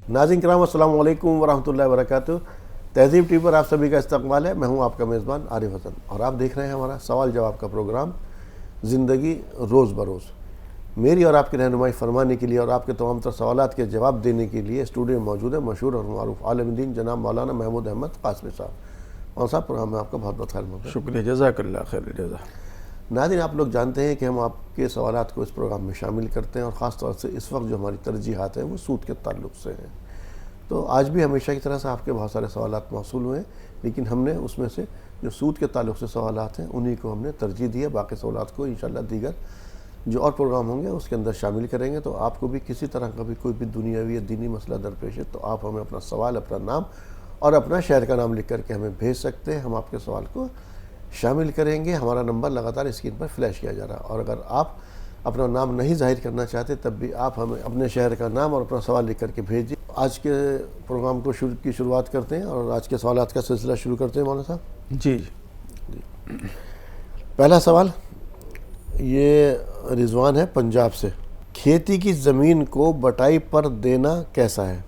ناظرین کرام السلام علیکم ورحمۃ اللہ وبرکاتہ۔ تہذیب ٹی وی پر آپ سبھی کا استقبال ہے۔ میں ہوں آپ کا میزبان عارف حسن اور آپ دیکھ رہے ہیں ہمارا سوال جواب کا پروگرام زندگی روز بروز۔ میری اور آپ کی رہنمائی فرمانے کے لیے اور آپ کے تمام تر سوالات کے جواب دینے کے لیے اسٹوڈیو میں موجود ہے مشہور اور معروف عالم دین جناب مولانا محمود احمد قاسمی صاحب۔ مولانا صاحب پروگرام میں آپ کا بہت بہت خیر مقدم۔ شکریہ، جزاک اللہ خیر الجزا۔ ناظرین آپ لوگ جانتے ہیں کہ ہم آپ کے سوالات کو اس پروگرام میں شامل کرتے ہیں اور خاص طور سے اس وقت جو ہماری ترجیحات ہیں وہ سود کے تعلق سے ہیں۔ تو آج بھی ہمیشہ کی طرح سے آپ کے بہت سارے سوالات موصول ہوئے ہیں، لیکن ہم نے اس میں سے جو سود کے تعلق سے سوالات ہیں انہی کو ہم نے ترجیح دی ہے۔ باقی سوالات کو انشاءاللہ دیگر جو اور پروگرام ہوں گے اس کے اندر شامل کریں گے۔ تو آپ کو بھی کسی طرح کا بھی کوئی بھی دنیاوی یا دینی مسئلہ درپیش ہے تو آپ ہمیں اپنا سوال، اپنا نام اور اپنا شہر کا نام لکھ کر کے ہمیں بھیج سکتے ہیں۔ ہم آپ کے سوال کو شامل کریں گے۔ ہمارا نمبر لگاتار اسکرین پر فلیش کیا جا رہا ہے، اور اگر آپ اپنا نام نہیں ظاہر کرنا چاہتے تب بھی آپ ہمیں اپنے شہر کا نام اور اپنا سوال لکھ کر کے بھیجیے۔ آج کے پروگرام کو شروعات کرتے ہیں اور آج کے سوالات کا سلسلہ شروع کرتے ہیں مولانا صاحب۔ جی پہلا سوال یہ رضوان ہے پنجاب سے۔ کھیتی کی زمین کو بٹائی پر دینا کیسا ہے؟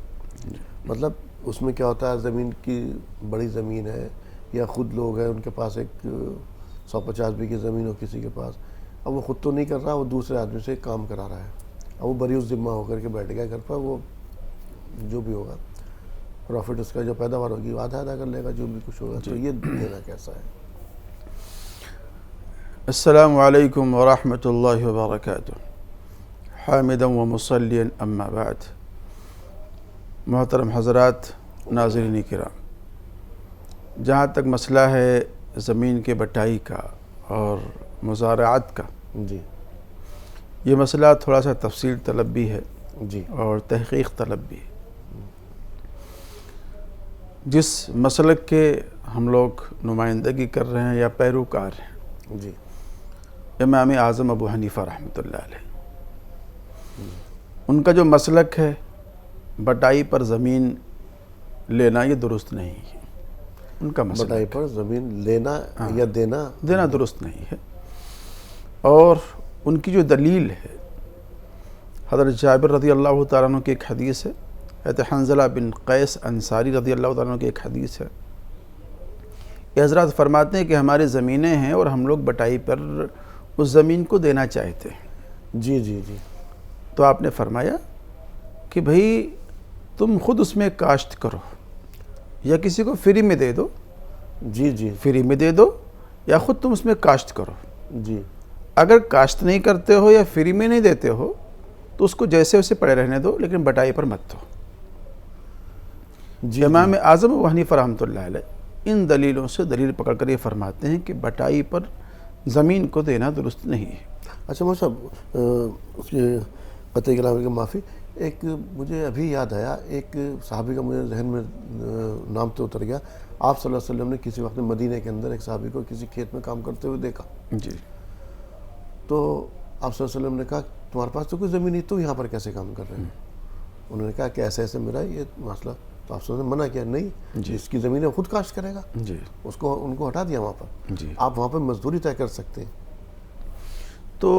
مطلب اس میں کیا ہوتا ہے، زمین کی بڑی زمین ہے یا خود لوگ ہیں ان کے پاس ایک 150 بیگھے زمین ہو کسی کے پاس، اب وہ خود تو نہیں کر رہا، وہ دوسرے آدمی سے کام کرا رہا ہے، اب وہ بری ذمہ ہو کر کے بیٹھ گیا گھر پر، وہ جو بھی ہوگا پروفٹ اس کا جو پیداوار ہوگی وہ آدھا کر لے گا جو بھی کچھ ہوگا، تو یہ دینا کیسا ہے؟ السلام علیکم ورحمۃ اللہ وبرکاتہ۔ حامدا و مصلیا اما بعد۔ محترم حضرات، ناظرین کرام، جہاں تک مسئلہ ہے زمین کے بٹائی کا اور مزارعات کا، جی یہ مسئلہ تھوڑا سا تفصیل طلب بھی ہے جی اور تحقیق طلب بھی ہے۔ جس مسلک کے ہم لوگ نمائندگی کر رہے ہیں یا پیروکار ہیں، جی امام اعظم ابو حنیفہ رحمۃ اللہ علیہ، ان کا جو مسلک ہے بٹائی پر زمین لینا یہ درست نہیں ہے۔ ان کا مسلک بٹائی پر زمین لینا یا دینا درست نہیں ہے، اور ان کی جو دلیل ہے حضرت جابر رضی اللہ تعالیٰ عنہ کی ایک حدیث ہے، حضرت حنظلہ بن قیس انصاری رضی اللہ تعالیٰ عنہ کی ایک حدیث ہے۔ یہ حضرات فرماتے ہیں کہ ہماری زمینیں ہیں اور ہم لوگ بٹائی پر اس زمین کو دینا چاہتے ہیں۔ جی جی جی تو آپ نے فرمایا کہ بھئی تم خود اس میں کاشت کرو یا کسی کو فری میں دے دو، جی جی فری میں دے دو یا خود تم اس میں کاشت کرو۔ جی اگر کاشت نہیں کرتے ہو یا فری میں نہیں دیتے ہو تو اس کو جیسے اسے پڑے رہنے دو، لیکن بٹائی پر مت دو۔ جی امام اعظم ابو حنیفہ رحمۃ اللہ علیہ ان دلیلوں سے دلیل پکڑ کر یہ فرماتے ہیں کہ بٹائی پر زمین کو دینا درست نہیں ہے۔ اچھا مولانا صاحب، اس کے قطعی کلام کی معافی، ایک مجھے ابھی یاد آیا، ایک صحابی کا مجھے ذہن میں نام تو اتر گیا۔ آپ صلی اللہ علیہ وسلم نے کسی وقت مدینہ کے اندر ایک صحابی کو کسی کھیت میں کام کرتے ہوئے دیکھا، جی تو آپ صلی اللہ علیہ وسلم نے کہا تمہارے پاس تو کوئی زمین نہیں، تو یہاں پر کیسے کام کر رہے ہیں؟ انہوں نے کہا کہ ایسے ایسے میرا یہ مسئلہ، تو آپ صلی اللہ علیہ وسلم نے منع کیا، نہیں جس کی زمین ہے خود کاشت کرے گا، جی ان کو ہٹا دیا وہاں پر، جی آپ وہاں پہ مزدوری طے کر سکتے ہیں۔ تو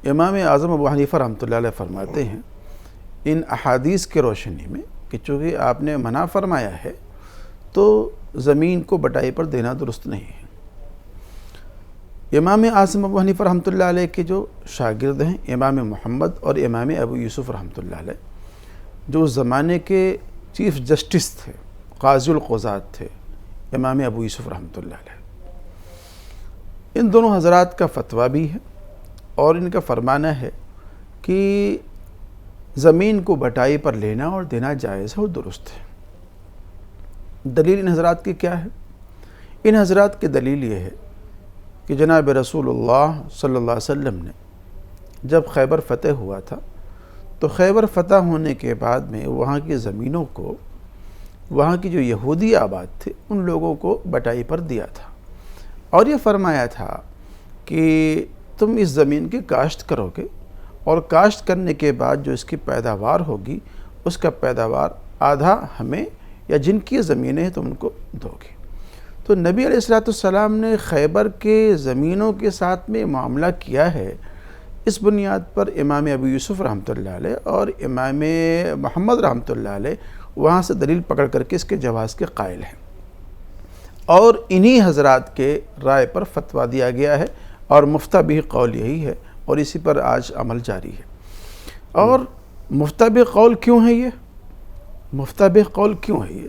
امام اعظم ابو حنیفہ رحمۃ اللہ علیہ فرماتے ہیں ان احادیث کے روشنی میں کہ چونکہ آپ نے منع فرمایا ہے تو زمین کو بٹائی پر دینا درست نہیں ہے۔ امام اعظم ابو حنیفہ رحمۃ اللہ علیہ کے جو شاگرد ہیں امام محمد اور امام ابو یوسف رحمۃ اللہ علیہ، جو اس زمانے کے چیف جسٹس تھے، قاضی القضات تھے، امام ابو یوسف رحمۃ اللہ علیہ، ان دونوں حضرات کا فتویٰ بھی ہے اور ان کا فرمانا ہے کہ زمین کو بٹائی پر لینا اور دینا جائز ہے اور درست ہے۔ دلیل ان حضرات کی کیا ہے؟ ان حضرات کی دلیل یہ ہے کہ جناب رسول اللہ صلی اللہ علیہ وسلم نے جب خیبر فتح ہوا تھا تو خیبر فتح ہونے کے بعد میں وہاں کی زمینوں کو وہاں کی جو یہودی آباد تھے ان لوگوں کو بٹائی پر دیا تھا، اور یہ فرمایا تھا کہ تم اس زمین کی کاشت کرو گے اور کاشت کرنے کے بعد جو اس کی پیداوار ہوگی اس کا پیداوار آدھا ہمیں یا جن کی زمینیں ہیں تم ان کو دو گے۔ تو نبی علیہ السلام نے خیبر کے زمینوں کے ساتھ میں معاملہ کیا ہے، اس بنیاد پر امام ابو یوسف رحمۃ اللہ علیہ اور امام محمد رحمۃ اللہ علیہ وہاں سے دلیل پکڑ کر کے اس کے جواز کے قائل ہیں، اور انہی حضرات کے رائے پر فتویٰ دیا گیا ہے، اور مفتہ بھی قول یہی ہے، اور اسی پر آج عمل جاری ہے۔ اور مفتہ بہ قول کیوں ہے یہ؟ مفتہ بہ قول کیوں ہے یہ؟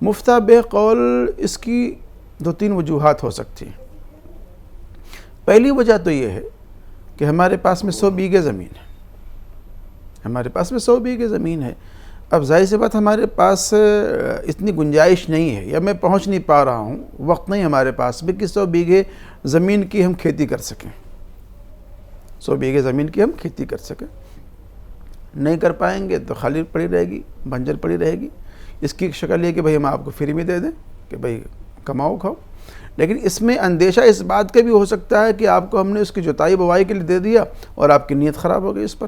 مفتہ بہ قول اس کی 2-3 وجوہات ہو سکتی ہیں۔ پہلی وجہ تو یہ ہے کہ ہمارے پاس میں 100 بیگھے زمین ہے، ہمارے پاس میں 100 بیگھے زمین ہے۔ اب ظاہر سی بات ہمارے پاس اتنی گنجائش نہیں ہے، یا میں پہنچ نہیں پا رہا ہوں، وقت نہیں ہمارے پاس بھی کہ 100 بیگھے زمین کی ہم کھیتی کر سکیں، 100 بیگھے زمین کی ہم کھیتی کر سکیں۔ نہیں کر پائیں گے تو خالی پڑی رہے گی، بنجر پڑی رہے گی۔ اس کی شکل یہ کہ بھئی ہم آپ کو فری میں دے دیں کہ بھئی کماؤ کھاؤ، لیکن اس میں اندیشہ اس بات کا بھی ہو سکتا ہے کہ آپ کو ہم نے اس کی جوتائی بوائی کے لیے دے دیا اور آپ کی نیت خراب ہو گئی، اس پر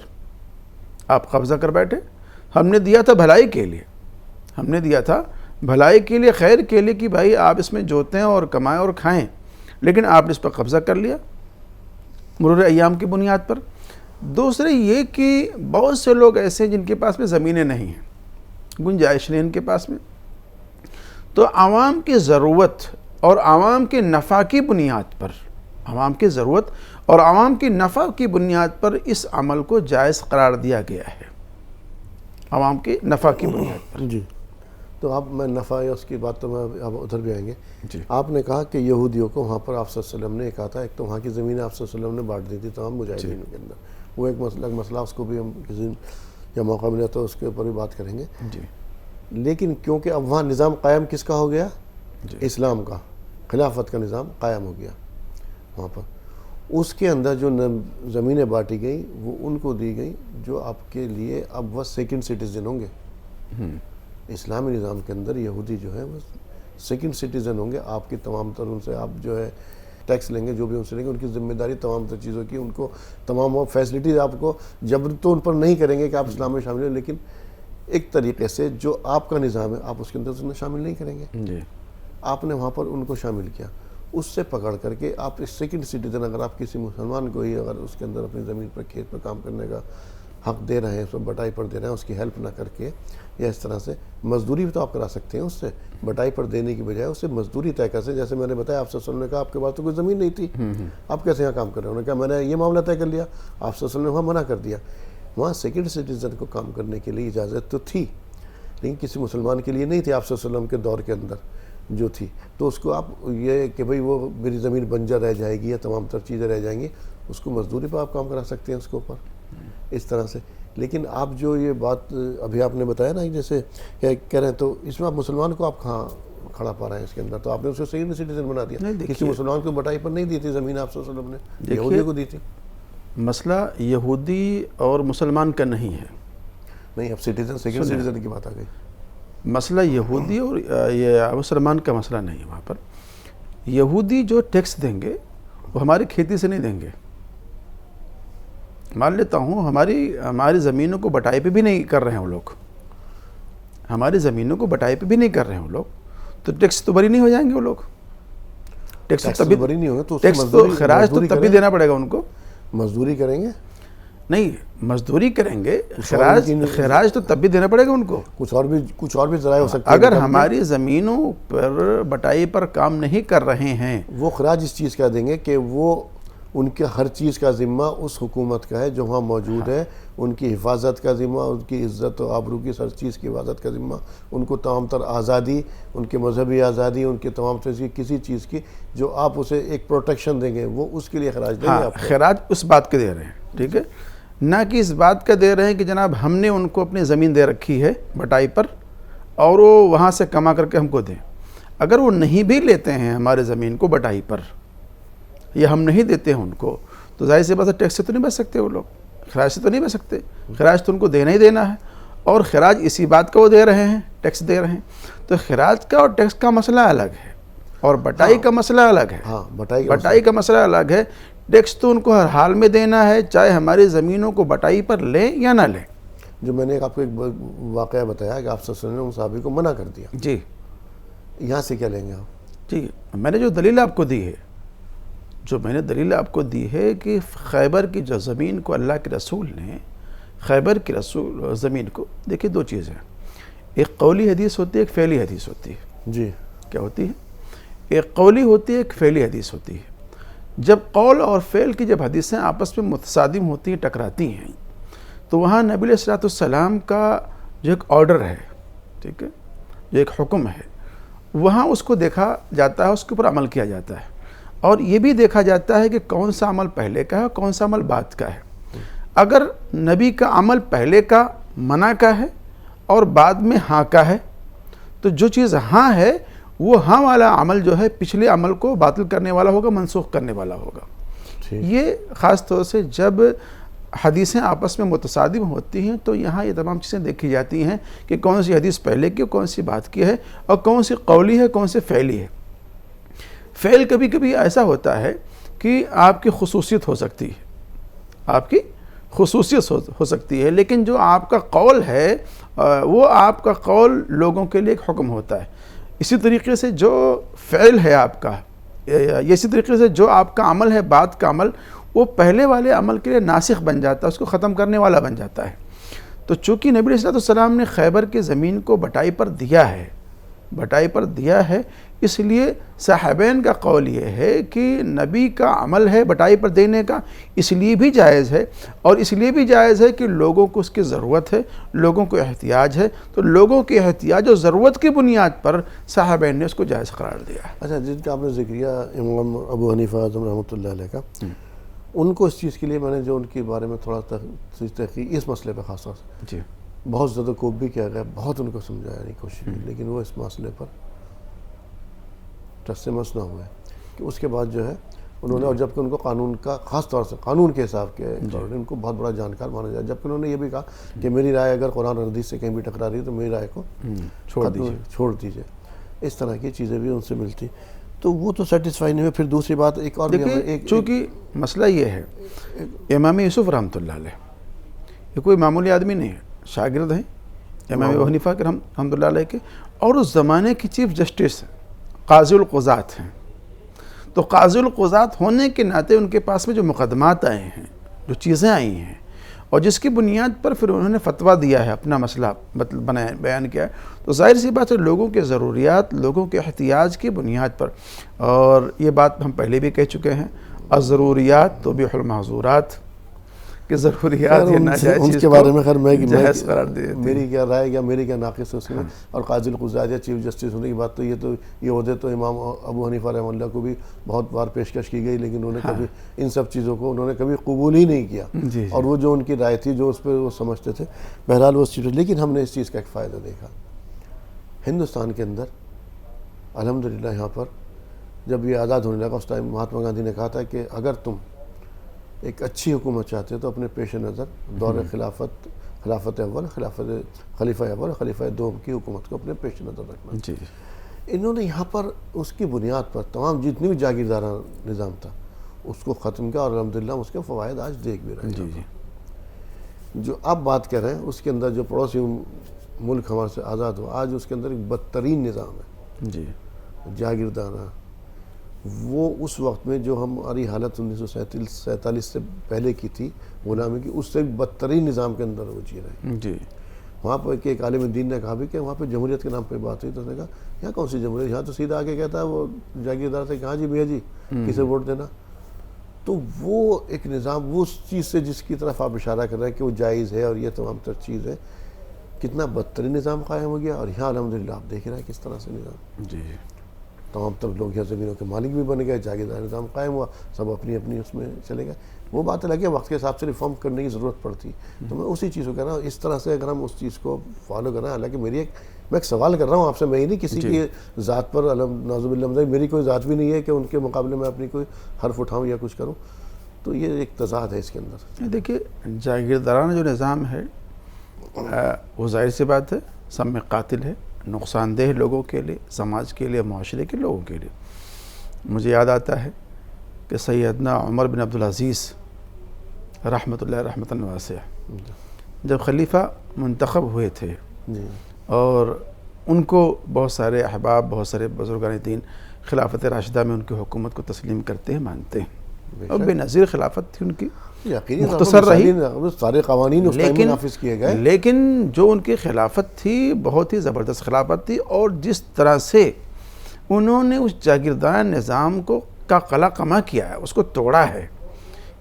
آپ قبضہ کر بیٹھے۔ ہم نے دیا تھا بھلائی کے لیے، ہم نے دیا تھا بھلائی کے لیے، خیر کے لیے، کہ بھائی آپ اس میں جوتیں اور کمائیں اور کھائیں، لیکن آپ نے اس پر قبضہ کر لیا مرور ایام کی بنیاد پر۔ دوسرے یہ کہ بہت سے لوگ ایسے ہیں جن کے پاس میں زمینیں نہیں ہیں، گنجائش نہیں ان کے پاس میں، تو عوام کی ضرورت اور عوام کے نفع کی بنیاد پر، عوام کی ضرورت اور عوام کی نفع کی بنیاد پر اس عمل کو جائز قرار دیا گیا ہے، عوام کے نفع کی بنیاد پر۔ جی، تو آپ میں نفع یا اس کی بات تو میں اب ادھر بھی آئیں گے۔ جی، آپ نے کہا کہ یہودیوں کو وہاں پر آپ صلی اللہ علیہ وسلم نے کہا تھا، ایک تو وہاں کی زمینیں آپ صلی اللہ علیہ وسلم نے بانٹ دی تھی تمام مجاہدین کے اندر، وہ ایک مسئلہ اس کو بھی ہم کسی دن یا موقع ملے تو اس کے اوپر بھی بات کریں گے۔ جی، لیکن کیونکہ اب وہاں نظام قائم کس کا ہو گیا؟ جی، اسلام کا، خلافت کا نظام قائم ہو گیا وہاں پر۔ اس کے اندر جو زمینیں بانٹی گئیں وہ ان کو دی گئیں جو آپ کے لیے اب وہ سیکنڈ سٹیزن ہوں گے۔ اسلامی نظام کے اندر یہودی جو ہے وہ سیکنڈ سٹیزن ہوں گے، آپ کی تمام تر ان سے آپ جو ہے ٹیکس لیں گے، جو بھی ان سے لیں گے، ان کی ذمہ داری تمام تر چیزوں کی، ان کو تمام وہ فیسلٹیز آپ کو جبر تو ان پر نہیں کریں گے کہ آپ اسلام میں شامل ہیں، لیکن ایک طریقے سے جو آپ کا نظام ہے آپ اس کے اندر شامل نہیں کریں گے۔ جی، آپ نے وہاں پر ان کو شامل کیا، اس سے پکڑ کر کے آپ اس سیکنڈ سٹیزن، اگر آپ کسی مسلمان کو ہی اگر اس کے اندر اپنی زمین پر کھیت پر کام کرنے کا حق دے رہے ہیں، اس کو بٹائی پر دے رہے ہیں، اس کی ہیلپ نہ کر کے، یا اس طرح سے مزدوری بھی تو آپ کرا سکتے ہیں اس سے، بٹائی پر دینے کی بجائے اس سے مزدوری طے کر سے، جیسے میں نے بتایا آپ صلی اللہ علیہ وسلم نے کہا آپ کے پاس تو کوئی زمین نہیں تھی، آپ کیسے یہاں کام کر رہے ہیں؟ انہوں نے کہا میں نے یہ معاملہ طے کر لیا، آپ صلی اللہ علیہ وسلم نے وہاں منع کر دیا۔ وہاں سیکنڈ سٹیزن کو کام کرنے کے لیے اجازت تو تھی، لیکن کسی مسلمان کے لیے نہیں تھی آپ صلی اللہ علیہ وسلم کے دور کے اندر جو تھی، تو اس کو آپ یہ کہ بھئی وہ میری زمین بنجر رہ جائے گی یا تمام تر چیزیں رہ جائیں گی، اس کو مزدوری پہ آپ کام کرا سکتے ہیں اس کے اوپر اس طرح سے۔ لیکن آپ جو یہ بات ابھی آپ نے بتایا نا، جیسے کہہ رہے ہیں، تو اس میں آپ مسلمان کو آپ کہاں کھڑا پا رہے ہیں اس کے اندر؟ تو آپ نے اس کو سیکنڈ سٹیزن بنا دیا، کسی مسلمان کو بٹائی پر نہیں دی تھی زمین، آپ صلی اللہ علیہ وسلم نے یہودی کو دی تھی۔ مسئلہ یہودی اور مسلمان کا نہیں ہے، نہیں، اب سٹیزن سیکنڈ سٹیزن کی بات آ گئی۔ مسئلہ یہودی اور یہ مسلمان کا مسئلہ نہیں ہے۔ وہاں پر یہودی جو ٹیکس دیں گے وہ ہماری کھیتی سے نہیں دیں گے۔ مان لیتا ہوں ہماری زمینوں کو بٹائی پہ بھی نہیں کر رہے ہیں وہ لوگ، ہماری زمینوں کو بٹائی پہ بھی نہیں کر رہے ہیں وہ لوگ، تو ٹیکس تو بری نہیں ہو جائیں گے وہ لوگ، ٹیکس تبھی بری نہیں ہوگا، ٹیکس تو خراج تو تبھی دینا پڑے گا ان کو۔ مزدوری کریں گے؟ نہیں، مزدوری کریں گے، خراج تو تب بھی دینا پڑے گا ان کو۔ کچھ اور بھی ذرائع ہو سکتے ہیں۔ اگر ہماری زمینوں پر بٹائی پر کام نہیں کر رہے ہیں، وہ خراج اس چیز کا دیں گے کہ وہ ان کے ہر چیز کا ذمہ اس حکومت کا ہے جو وہاں موجود ہے، ان کی حفاظت کا ذمہ، ان کی عزت و آبرو کی ہر چیز کی حفاظت کا ذمہ، ان کو تمام تر آزادی، ان کی مذہبی آزادی، ان کی تمام تر کسی چیز کی جو آپ اسے ایک پروٹیکشن دیں گے، وہ اس کے لیے خراج دیں گے آپ کو۔ خراج اس بات کے دے رہے ہیں، ٹھیک ہے، نہ کہ اس بات کا دے رہے ہیں کہ جناب ہم نے ان کو اپنی زمین دے رکھی ہے بٹائی پر اور وہ وہاں سے کما کر کے ہم کو دیں۔ اگر وہ نہیں بھی لیتے ہیں ہمارے زمین کو بٹائی پر، یا ہم نہیں دیتے ہیں ان کو، تو ظاہر سی بات ہے ٹیکس سے تو نہیں بچ سکتے وہ لوگ، خراج سے تو نہیں بچ سکتے، خراج تو ان کو دینا ہی دینا ہے، اور خراج اسی بات کا وہ دے رہے ہیں، ٹیکس دے رہے ہیں۔ تو خراج کا اور ٹیکس کا مسئلہ الگ ہے، اور بٹائی کا مسئلہ الگ ہے۔ ہاں، بٹائی کا مسئلہ الگ ہے۔ ٹیکس تو ان کو ہر حال میں دینا ہے، چاہے ہماری زمینوں کو بٹائی پر لیں یا نہ لیں۔ جو میں نے آپ کو ایک واقعہ بتایا کہ آپ صلی اللہ علیہ وسلم نے ان صحابی کو منع کر دیا، جی یہاں سے کیا لیں گے آپ؟ جی، میں نے جو دلیل آپ کو دی ہے، کہ خیبر کی جو زمین کو اللہ کے رسول نے، خیبر کی زمین کو، دیکھیں دو چیزیں، ایک قولی حدیث ہوتی ہے، ایک فعلی حدیث ہوتی ہے۔ جی، کیا ہوتی ہے؟ ایک قولی ہوتی ہے، ایک فعلی حدیث ہوتی ہے۔ جب قول اور فعل کی جب حدیثیں آپس میں متصادم ہوتی ہیں، ٹکراتی ہیں، تو وہاں نبی علیہ الصلوۃ والسلام کا جو ایک آرڈر ہے، ٹھیک ہے، جو ایک حکم ہے، وہاں اس کو دیکھا جاتا ہے، اس کے اوپر عمل کیا جاتا ہے، اور یہ بھی دیکھا جاتا ہے کہ کون سا عمل پہلے کا ہے اور کون سا عمل بعد کا ہے۔ اگر نبی کا عمل پہلے کا منع کا ہے اور بعد میں ہاں کا ہے، تو جو چیز ہاں ہے وہ ہاں والا عمل جو ہے پچھلے عمل کو باطل کرنے والا ہوگا، منسوخ کرنے والا ہوگا۔ یہ خاص طور سے جب حدیثیں آپس میں متصادم ہوتی ہیں تو یہاں یہ تمام چیزیں دیکھی جاتی ہیں کہ کون سی حدیث پہلے کی، کون سی بعد کی ہے، اور کون سی قولی ہے، کون سی فعلی ہے۔ فعل کبھی کبھی ایسا ہوتا ہے کہ آپ کی خصوصیت ہو سکتی ہے، لیکن جو آپ کا قول ہے وہ آپ کا قول لوگوں کے لیے ایک حکم ہوتا ہے۔ اسی طریقے سے جو فعل ہے آپ کا، اسی طریقے سے جو آپ کا عمل ہے، بعد کا عمل، وہ پہلے والے عمل کے لیے ناسخ بن جاتا ہے، اس کو ختم کرنے والا بن جاتا ہے۔ تو چونکہ نبی علیہ السلام نے خیبر کی زمین کو بٹائی پر دیا ہے، اس لیے صحابین کا قول یہ ہے کہ نبی کا عمل ہے بٹائی پر دینے کا، اس لیے بھی جائز ہے، اور اس لیے بھی جائز ہے کہ لوگوں کو اس کی ضرورت ہے، لوگوں کو احتیاج ہے، تو لوگوں کے احتیاج اور ضرورت کی بنیاد پر صحابین نے اس کو جائز قرار دیا ہے۔ اچھا، جن کا آپ نے ذکر کیا امام ابو حنیفہ اعظم رحمۃ اللہ علیہ کا، ان کو اس چیز کے لیے میں نے جو ان کے بارے میں تھوڑا تحقیق اس مسئلے پہ خاص طور سے جی، بہت زیادہ کوب بھی کیا گیا، بہت ان کو سمجھانے کی کوشش کی، لیکن وہ اس مسئلے پر ٹس سے مس نہ ہوئے کہ اس کے بعد جو ہے انہوں نے، اور جبکہ ان کو قانون کا، خاص طور سے قانون کے حساب کے ان کو بہت بڑا جانکار مانا جائے، جبکہ انہوں نے یہ بھی کہا کہ میری رائے اگر قرآن اور حدیث سے کہیں بھی ٹکرا رہی ہے تو میری رائے کو چھوڑ دیجیے۔ اس طرح کی چیزیں بھی ان سے ملتی، تو وہ تو سیٹسفائی نہیں ہوئے۔ پھر دوسری بات ایک اور دیکھیں، چونکہ مسئلہ یہ ہے، امام یوسف رحمۃ اللہ علیہ یہ کوئی معمولی آدمی نہیں ہے، شاگرد ہیں امام ابو حنیفہ کے رحمۃ اللہ علیہ کے، اور اس زمانے کی چیف جسٹس قاضی القضات ہیں۔ تو قاضی القضات ہونے کے ناطے ان کے پاس میں جو مقدمات آئے ہیں، جو چیزیں آئی ہیں، اور جس کی بنیاد پر پھر انہوں نے فتویٰ دیا ہے، اپنا مسئلہ بیان کیا ہے، تو ظاہر سی بات ہے لوگوں کے ضروریات، لوگوں کے احتیاج کی بنیاد پر، اور یہ بات ہم پہلے بھی کہہ چکے ہیں، الضروریات تبیح المحظورات، کہ ضروریات یہ ناجائز چیز کے بارے میں خیر جائز قرار دے دیتی ہے۔ میری کیا رائے یا میری کیا ناقص ہے اس میں، اور قاضی القضات یا چیف جسٹس ہونے کی بات، تو یہ عہدے تو امام ابو حنیفہ رحمہ اللہ کو بھی بہت بار پیشکش کی گئی، لیکن انہوں نے کبھی ان سب چیزوں کو انہوں نے کبھی قبول ہی نہیں کیا، اور وہ جو ان کی رائے تھی، جو اس پہ وہ سمجھتے تھے، بہرحال وہ اس چیز۔ لیکن ہم نے اس چیز کا ایک فائدہ دیکھا ہندوستان کے اندر، الحمدللہ یہاں پر جب یہ آزاد ہونے لگا، اس ٹائم مہاتما گاندھی نے کہا تھا کہ اگر تم ایک اچھی حکومت چاہتے تو اپنے پیش نظر دور خلافت اول، خلیفہ اول، خلیفہ دوم کی حکومت کو اپنے پیش نظر رکھنا۔ انہوں نے یہاں پر اس کی بنیاد پر تمام جتنی بھی جاگیردارانہ نظام تھا اس کو ختم کیا، اور الحمدللہ اس کے فوائد آج دیکھ بھی رہے ہیں۔ جو آپ بات کر رہے ہیں اس کے اندر جو پڑوسی ملک ہمارے سے آزاد ہوا، آج اس کے اندر ایک بدترین نظام ہے جاگیردارانہ۔ وہ اس وقت میں جو ہماری حالت 1947 سے پہلے کی تھی غلامی کی، اس سے بدترین نظام کے اندر وہ جی رہے ہیں۔ وہاں پر ایک عالم دین نے کہا بھی کہ وہاں پہ جمہوریت کے نام پہ بات ہوئی، تو اس نے کہا یہاں کون سی جمہوریت، یہاں تو سیدھا آ کے کہتا ہے وہ جاگیردار سے، کہاں جی بھیا جی کسے ووٹ دینا۔ تو وہ ایک نظام، وہ اس چیز سے جس کی طرف آپ اشارہ کر رہے ہیں کہ وہ جائز ہے اور یہ تمام تر چیز ہے، کتنا بدترین نظام قائم ہو گیا۔ اور یہاں الحمدللہ آپ دیکھ رہے ہیں کس طرح سے نظام، تمام تر لوگ یہاں زمینوں کے مالک بھی بن گئے، جاگیردار نظام قائم ہوا، سب اپنی اپنی اس میں چلے گئے۔ وہ بات الگ ہے، وقت کے حساب سے ریفارم کرنے کی ضرورت پڑتی، تو میں اسی چیز کو کہہ رہا ہوں، اس طرح سے اگر ہم اس چیز کو فالو کر رہے ہیں، حالانکہ میں ایک سوال کر رہا ہوں آپ سے، میں ہی نہیں کسی کی ذات پر، نعوذ باللہ، میری کوئی ذات بھی نہیں ہے کہ ان کے مقابلے میں اپنی کوئی حرف اٹھاؤں یا کچھ کروں، تو یہ ایک تضاد ہے اس کے اندر۔ دیکھیے، جاگیردارانہ جو نظام ہے وہ ظاہر سی بات ہے سب میں قاتل ہے، نقصان دہ لوگوں کے لیے، سماج کے لیے، معاشرے کے لوگوں کے لیے۔ مجھے یاد آتا ہے کہ سیدنا عمر بن عبدالعزیز رحمۃ اللہ رحمۃ واسعہ جب خلیفہ منتخب ہوئے تھے جی اور ان کو بہت سارے احباب، بہت سارے بزرگان دین خلافت راشدہ میں ان کی حکومت کو تسلیم کرتے ہیں، مانتے ہیں، اور بے نظیر خلافت تھی ان کی، یقینی مختصر رہی، سارے قوانین اس ٹائم میں نافذ کیے گئے، لیکن جو ان کی خلافت تھی بہت ہی زبردست خلافت تھی، اور جس طرح سے انہوں نے اس جاگیردار نظام کو کا قلع قمع کیا ہے، اس کو توڑا ہے،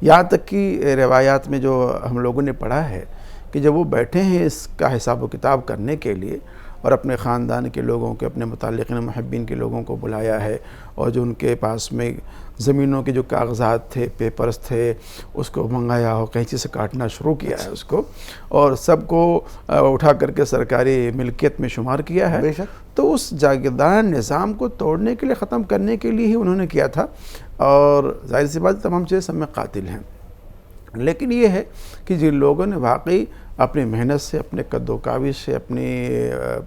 یہاں تک کہ روایات میں جو ہم لوگوں نے پڑھا ہے کہ جب وہ بیٹھے ہیں اس کا حساب و کتاب کرنے کے لیے، اور اپنے خاندان کے لوگوں کے، اپنے متعلقین محبین کے لوگوں کو بلایا ہے، اور جو ان کے پاس میں زمینوں کے جو کاغذات تھے، پیپرز تھے، اس کو منگایا ہو، قینچی سے کاٹنا شروع کیا ہے اس کو، اور سب کو اٹھا کر کے سرکاری ملکیت میں شمار کیا ہے، بے شک، تو اس جاگیردار نظام کو توڑنے کے لیے، ختم کرنے کے لیے ہی انہوں نے کیا تھا، اور ظاہر سی بات تمام چیزیں سب میں قاتل ہیں، لیکن یہ ہے کہ جن لوگوں نے واقعی اپنی محنت سے، اپنے قد و کاوش سے، اپنی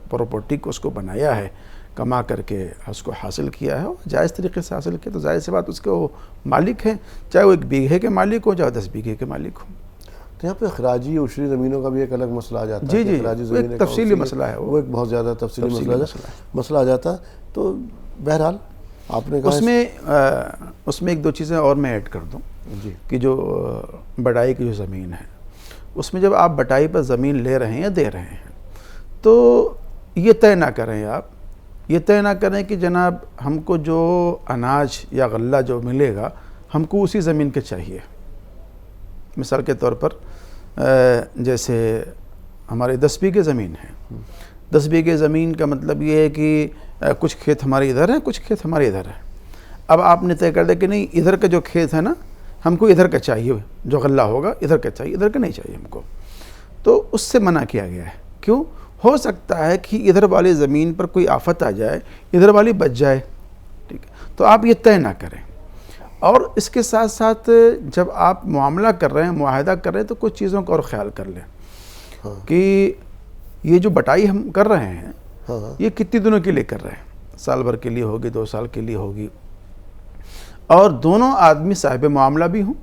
پراپرٹی کو اس کو بنایا ہے، کما کر کے اس کو حاصل کیا ہے، اور جائز طریقے سے حاصل کیا، تو ظاہر سی بات اس کے وہ مالک ہیں، چاہے وہ 1 بیگھے کے مالک ہوں، چاہے 10 بیگھے کے مالک ہوں۔ تو یہاں پہ خراجی عشری زمینوں کا بھی ایک الگ مسئلہ آ جاتا ہے، جی، خراجی وہ زمینیں ایک کون تفصیلی سی ہیں، مسئلہ ہے، وہ ایک بہت زیادہ تفصیلی مسئلہ آ جاتا ہے، تو بہرحال آپ نے کہا اس میں 1-2 چیزیں اور میں ایڈ کر دوں جی کہ جو بٹائی کی جو زمین ہے، اس میں جب آپ بٹائی پر زمین لے رہے ہیں یا دے رہے ہیں، تو یہ طے نہ کریں، آپ یہ طے نہ کریں کہ جناب ہم کو جو اناج یا غلہ جو ملے گا ہم کو اسی زمین کے چاہیے۔ مثال کے طور پر جیسے ہمارے 10 بیگھے زمین ہے، 10 بیگھے زمین کا مطلب یہ ہے کہ کچھ کھیت ہمارے ادھر ہیں، کچھ کھیت ہمارے ادھر ہیں، اب آپ نے طے کر دیا کہ نہیں، ادھر کا جو کھیت ہے نا ہم کو ادھر کا چاہیے، جو غلہ ہوگا ادھر کا چاہیے، ادھر کا نہیں چاہیے ہم کو، تو اس سے منع کیا گیا ہے۔ کیوں؟ ہو سکتا ہے کہ ادھر والی زمین پر کوئی آفت آ جائے، ادھر والی بچ جائے، ٹھیک ہے، تو آپ یہ طے نہ کریں، اور اس کے ساتھ ساتھ جب آپ معاملہ کر رہے ہیں، معاہدہ کر رہے ہیں، تو کچھ چیزوں کا اور خیال کر لیں کہ یہ جو بٹائی ہم کر رہے ہیں یہ کتنی دنوں کے لیے کر رہے ہیں، سال بھر کے لیے ہوگی، 2 سال کے لیے ہوگی، اور دونوں آدمی صاحب معاملہ بھی ہوں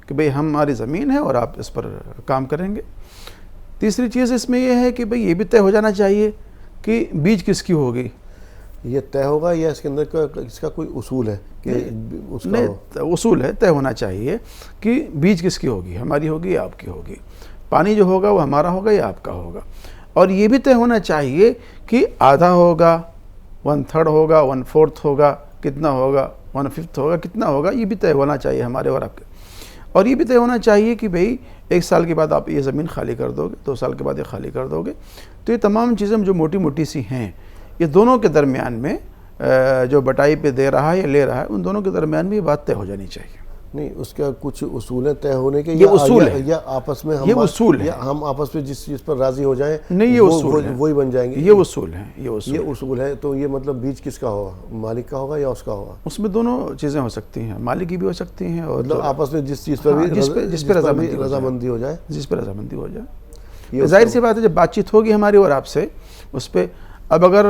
کہ بھئی ہماری زمین ہے اور آپ اس پر کام کریں گے۔ تیسری چیز اس میں یہ ہے کہ بھئی یہ بھی طے ہو جانا چاہیے کہ بیج کس کی ہوگی، یہ طے ہوگا یا اس کے اندر اس کا کوئی اصول ہے کہ اس کا نہیں، اصول ہے، طے ہونا چاہیے کہ بیج کس کی ہوگی، ہماری ہوگی یا آپ کی ہوگی، پانی جو ہوگا وہ ہمارا ہوگا یا آپ کا ہوگا، اور یہ بھی طے ہونا چاہیے کہ آدھا ہوگا، 1/3 ہوگا، 1/4 ہوگا، کتنا ہوگا، 1/5 ہوگا، کتنا ہوگا، یہ بھی طے ہونا چاہیے ہمارے اور آپ کے، اور یہ بھی طے ہونا چاہیے کہ بھئی 1 سال کے بعد آپ یہ زمین خالی کر دو گے، 2 سال کے بعد یہ خالی کر دو گے، تو یہ تمام چیزیں جو موٹی موٹی سی ہیں، یہ دونوں کے درمیان میں جو بٹائی پہ دے رہا ہے یا لے رہا ہے، ان دونوں کے درمیان میں یہ بات طے ہو جانی چاہیے۔ نہیں، اس کا کچھ اصول ہے طے ہونے کے، یہ اصول ہے، یا آپس میں یہ اصول ہے، ہم آپس میں جس چیز پر راضی ہو جائیں نہیں، یہ اصول ہے، وہی بن جائیں گے، یہ اصول ہے، یہ اصول ہے، تو یہ مطلب بیج کس کا ہوگا، مالک کا ہوگا یا اس کا ہوگا؟ اس میں دونوں چیزیں ہو سکتی ہیں، مالک کی بھی ہو سکتی ہیں، اور مطلب آپس میں جس چیز پر بھی جس پہ رضامندی ہو جائے، جس پہ رضامندی ہو جائے، ظاہر سی بات ہے جب بات چیت ہوگی ہماری اور آپ سے اس پہ، اب اگر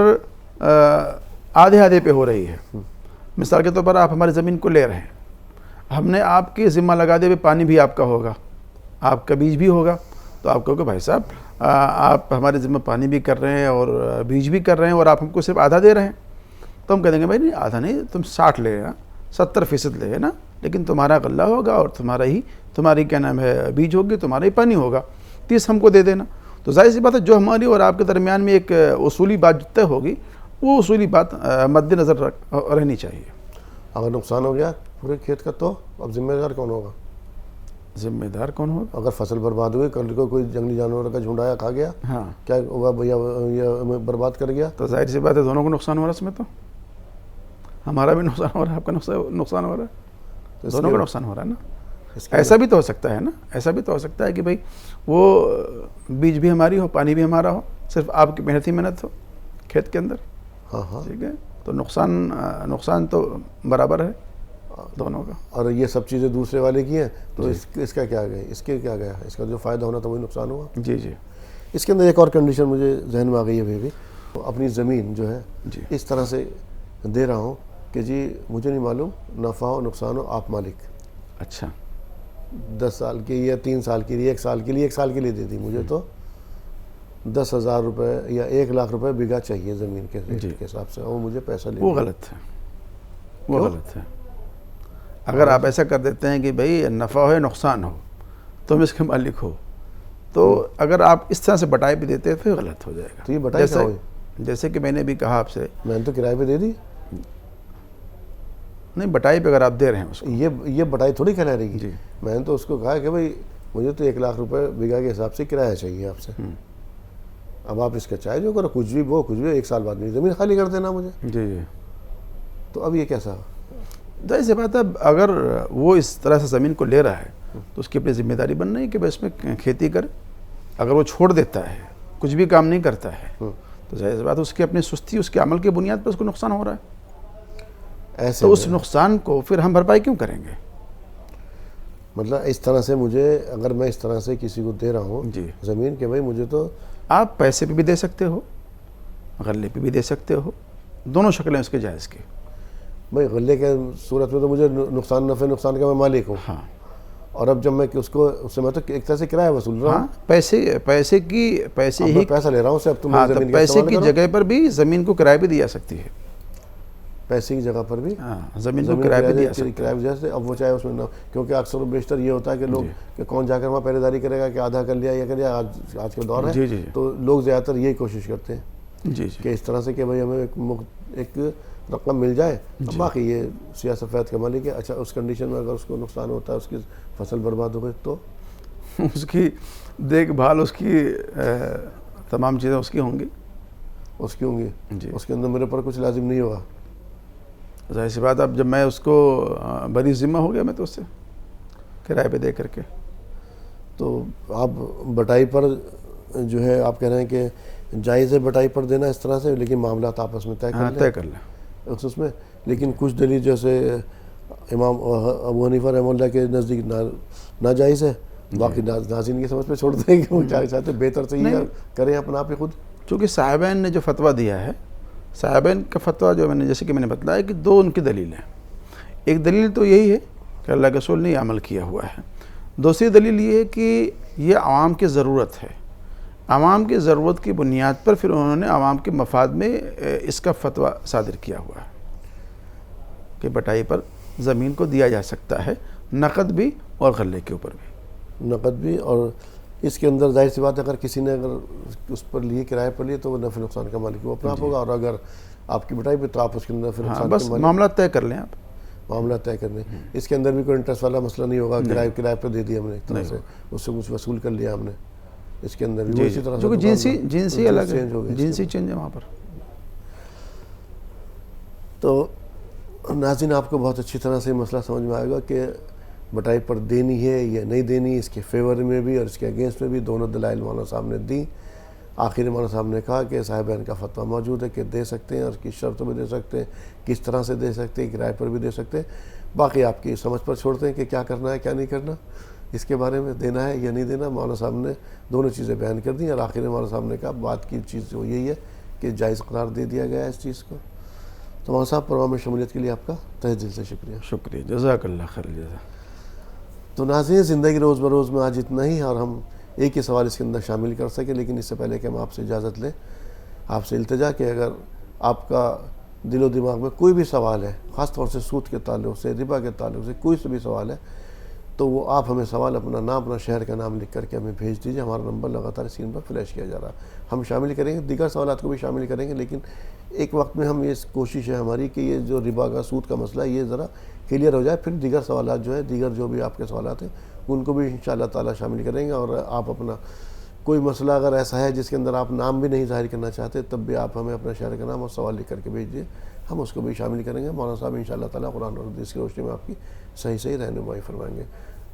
آدھے پہ ہو رہی ہے، مثال کے طور پر آپ ہماری زمین کو لے رہے ہیں، ہم نے آپ کی ذمہ لگا دے پانی بھی آپ کا ہوگا، آپ کا بیج بھی ہوگا، تو آپ کہو کہ بھائی صاحب آپ ہمارے ذمہ پانی بھی کر رہے ہیں اور بیج بھی کر رہے ہیں اور آپ ہم کو صرف آدھا دے رہے ہیں، تو ہم کہہ دیں گے بھائی نہیں، آدھا نہیں، تم 60 لے لینا، 70% لے لینا، لیکن تمہارا غلہ ہوگا اور تمہاری کیا نام ہے بیج ہوگی، تمہارا ہی پانی ہوگا، 30 ہم کو دے دینا۔ تو ظاہر سی بات ہے جو ہماری اور آپ کے درمیان میں ایک اصولی بات طے ہوگی، وہ اصولی بات مد نظر رہنی چاہیے۔ اگر نقصان ہو گیا پورے کھیت کا تو اب ذمہ دار کون ہوگا؟ ذمہ دار کون ہوگا؟ اگر فصل برباد ہوئی، کل کو کوئی جنگلی جانور کا جھنڈ آیا کھا گیا، ہاں، کیا ہوگا بھیا، یہ برباد کر گیا، تو ظاہر سی بات ہے دونوں کو نقصان ہو رہا ہے، اس میں تو ہمارا بھی نقصان ہو رہا ہے، آپ کا نقصان ہو رہا ہے، دونوں کا نقصان ہو رہا ہے نا۔ ایسا بھی تو ہو سکتا ہے نا، ایسا بھی تو ہو سکتا ہے کہ بھئی وہ بیج بھی ہماری ہو، پانی بھی ہمارا ہو، صرف آپ کی محنت ہی محنت ہو کھیت کے اندر، ہاں، ٹھیک ہے، تو نقصان تو برابر ہے دونوں کا۔ اور یہ سب چیزیں دوسرے والے کی ہیں، تو اس کا کیا گیا، اس کے کیا گیا، اس کا جو فائدہ ہونا تھا وہی نقصان ہوا۔ جی جی، اس کے اندر ایک اور کنڈیشن مجھے ذہن میں آ گئی ہے بھی، اپنی زمین جو ہے اس طرح سے دے رہا ہوں کہ جی مجھے نہیں معلوم، نفع ہو نقصان ہو آپ مالک. اچھا 10 سال کی یا 3 سال کے لیے 1 سال کے لیے 1 سال کے لیے دے دی. مجھے تو 10,000 روپے یا 1 لاکھ روپے بیگھہ چاہیے زمین کے ریٹ کے حساب سے، اور مجھے پیسہ لے. وہ غلط ہے، وہ غلط ہے. اگر آپ ایسا کر دیتے ہیں کہ بھائی نفع ہو یا نقصان ہو تم اس کے مالک ہو، تو اگر آپ اس طرح سے بٹائی پہ دیتے ہیں تو یہ غلط ہو جائے گا. تو یہ بٹائی کیا ہوئی؟ جیسے کہ میں نے بھی کہا آپ سے، میں نے تو کرائے پہ دے دی. نہیں، بٹائی پہ اگر آپ دے رہے ہیں اس کو، یہ بٹائی تھوڑی کہلا رہے گی. جی میں نے تو اس کو کہا کہ بھائی مجھے تو 1 لاکھ روپے بیگھہ کے حساب سے کرایہ چاہیے آپ سے. اب آپ اس کا چاہے جو کرو، کچھ بھی وہ کچھ بھی، 1 سال بعد میری زمین خالی کر دینا مجھے. جی جی. تو اب یہ کیسا؟ ظاہر سی بات ہے، اگر وہ اس طرح سے زمین کو لے رہا ہے تو اس کی اپنی ذمہ داری بن رہی ہے کہ وہ اس میں کھیتی کرے. اگر وہ چھوڑ دیتا ہے، کچھ بھی کام نہیں کرتا ہے، تو ظاہر سی بات ہے اس کی اپنی سستی، اس کے عمل کی بنیاد پر اس کو نقصان ہو رہا ہے. ایسے تو اس نقصان کو پھر ہم بھرپائی کیوں کریں گے؟ مطلب اس طرح سے مجھے، اگر میں اس طرح سے کسی کو دے رہا ہوں جی، زمین کہ بھائی مجھے تو، آپ پیسے پہ بھی دے سکتے ہو، غلے پہ بھی دے سکتے ہو، دونوں شکلیں اس کے جائز کی. بھائی غلے کے صورت میں تو مجھے نقصان، نفع نقصان کا میں مالک ہوں. ہاں. اور اب جب میں اس کو، اس سے میں تو ایک طرح سے کرایہ وصول رہا ہوں. پیسے میں پیسہ لے رہا ہوں اس سے. اب تم میری زمین کا پیسے استعمال کی کرو. جگہ پر بھی زمین کو کرایہ بھی دی جا سکتی ہے. پیسے کی جگہ پر بھی زمین کو کرایہ بھی دیا سکتا کرایہ وجہ سے. اب وہ چاہے اس میں نہ، کیونکہ اکثر و بیشتر یہ ہوتا ہے کہ لوگ کہ کون جا کر وہاں پہرے داری کرے گا کہ آدھا کر لیا یا کر لیا. آج کا دور جی ہے جی تو لوگ زیادہ تر یہی کوشش کرتے ہیں جی کہ اس طرح سے کہ بھائی ہمیں ایک رقم مل جائے. باقی یہ سیاست فیض کا مالک ہے. اچھا اس کنڈیشن میں اگر اس کو نقصان ہوتا ہے، اس کی فصل برباد ہو گئی تو اس کی دیکھ بھال، اس کی تمام چیزیں اس کی ہوں گی. اس کی ہوں گی. جی. اس کے اندر میرے پر کچھ لازم نہیں ہوگا. ظاہر سی بات، اب جب میں اس کو بری ذمہ ہو گیا میں تو اس سے کرائے پہ دے کر کے. تو آپ بٹائی پر جو ہے آپ کہہ رہے ہیں کہ جائز ہے بٹائی پر دینا اس طرح سے، لیکن معاملات آپس میں طے کر لیں اس میں. لیکن کچھ دلیل جیسے امام ابو حنیفہ رحمہ اللہ کے نزدیک ناجائز ہے. باقی ناظرین کی سمجھ پہ چھوڑ دیں کہ وہ کیا چاہتے ہیں، بہتر سے یہ کریں اپنا آپ ہی خود. چونکہ صاحبین نے جو فتویٰ دیا ہے، صاحبین کا فتویٰ جو میں نے، جیسے کہ میں نے بتلایا کہ 2 ان کی دلیل ہیں. ایک دلیل تو یہی ہے کہ اللہ کے رسول نے یہ عمل کیا ہوا ہے. دوسری دلیل یہ ہے کہ یہ عوام کی ضرورت ہے. عوام کی ضرورت کی بنیاد پر پھر انہوں نے عوام کے مفاد میں اس کا فتویٰ صادر کیا ہوا ہے کہ بٹائی پر زمین کو دیا جا سکتا ہے، نقد بھی اور غلے کے اوپر بھی. نقد بھی، اور اس کے اندر ظاہر سی بات ہے اگر کسی نے اگر اس پر لیے کرائے پر لیے تو وہ نفع نقصان کا مالک وہ اپنا آپ ہوگا. اور اگر آپ کی بٹائی پہ تو آپ اس کے اندر نفع نقصان بس معاملات طے کر لیں. آپ معاملات طے کرنے، اس کے اندر بھی کوئی انٹرسٹ والا مسئلہ نہیں ہوگا. کرائے پہ دے دیا ہم نے ایک طرح سے، اس سے کچھ وصول کر لیا ہم نے. اس کے اندر بھی اسی طرح سے جنسی الگ ہے، جنسی چینج ہے وہاں پر. تو ناظرین آپ کو بہت اچھی طرح سے مسئلہ سمجھ میں آئے گا کہ بٹائی پر دینی ہے یا نہیں دینی. اس کے فیور میں بھی اور اس کے اگینسٹ میں بھی دونوں دلائل مولانا صاحب نے دی. آخر مولانا صاحب نے کہا کہ صاحبین کا فتویٰ موجود ہے کہ دے سکتے ہیں، اور کس شرط میں دے سکتے ہیں، کس طرح سے دے سکتے ہیں، کرائے پر بھی دے سکتے ہیں. باقی آپ کی سمجھ پر چھوڑتے ہیں کہ کیا کرنا ہے کیا نہیں کرنا. اس کے بارے میں دینا ہے یا نہیں دینا، مولانا صاحب نے دونوں چیزیں بیان کر دیں. اور آخر مولانا صاحب نے کہا بات کی چیز وہ یہی ہے کہ جائز قرار دے دیا گیا ہے اس چیز کو. تو مولانا صاحب پروگرام میں شمولیت کے لیے آپ کا تہہ دل سے شکریہ. شکریہ، جزاک اللہ خیر جزا. تو ناظرین زندگی روز بروز میں آج اتنا ہی، اور ہم ایک ہی سوال اس کے اندر شامل کر سکیں. لیکن اس سے پہلے کہ ہم آپ سے اجازت لیں، آپ سے التجا کہ اگر آپ کا دل و دماغ میں کوئی بھی سوال ہے، خاص طور سے سود کے تعلق سے، ربا کے تعلق سے کوئی سے بھی سوال ہے، تو وہ آپ ہمیں سوال اپنا نام، اپنا شہر کا نام لکھ کر کے ہمیں بھیج دیجیے. ہمارا نمبر لگاتار اسکرین پر فلیش کیا جا رہا ہے. ہم شامل کریں گے، دیگر سوالات کو بھی شامل کریں گے. لیکن ایک وقت میں ہم یہ کوشش ہے ہماری کہ یہ جو ربا کا سود کا مسئلہ ہے یہ ذرا کلیئر ہو جائے. پھر دیگر سوالات جو ہے، دیگر جو بھی آپ کے سوالات ہیں ان کو بھی انشاءاللہ تعالیٰ شامل کریں گے. اور آپ اپنا کوئی مسئلہ اگر ایسا ہے جس کے اندر آپ نام بھی نہیں ظاہر کرنا چاہتے، تب بھی آپ ہمیں اپنا شہر کا نام اور سوال لکھ کر کے بھیج دیجیے. ہم اس کو بھی شامل کریں گے. مولانا صاحب انشاءاللہ تعالیٰ قرآن اور حدیث کی روشنی میں آپ کی صحیح رہنمائی فرمائیں گے.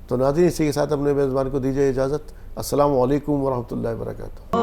تو ناظرین اسی کے ساتھ اپنے میزبان کو دیجیے اجازت. السلام علیکم ورحمۃ اللہ وبرکاتہ.